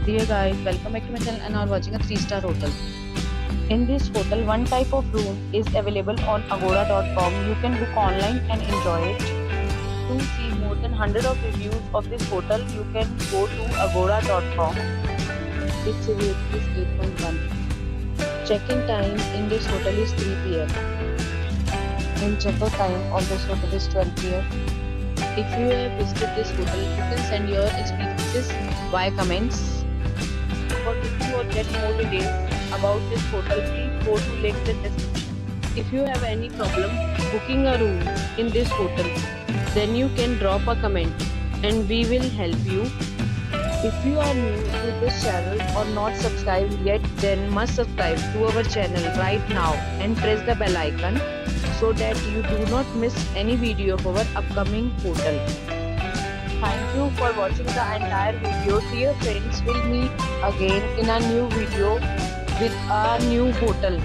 Dear guys, welcome back to my channel and are watching a 3-star hotel. In this hotel, one type of room is available on agoda.com. You can book online and enjoy it. To see more than 100 of reviews of this hotel, you can go to agoda.com. Its review is 8.1. Check-in time in this hotel is 3 p.m. and check-out time of this hotel is 12 p.m. If you have visited this hotel, you can send your experiences via comments. For booking or get more details about this hotel, please go to link in description. If you have any problem booking a room in this hotel, then you can drop a comment and we will help you. If you are new to this channel or not subscribed yet, then must subscribe to our channel right now and press the bell icon so that you do not miss any video of our upcoming hotel. Thank you for watching the entire video. Dear friends, we'll meet again in a new video with a new hotel.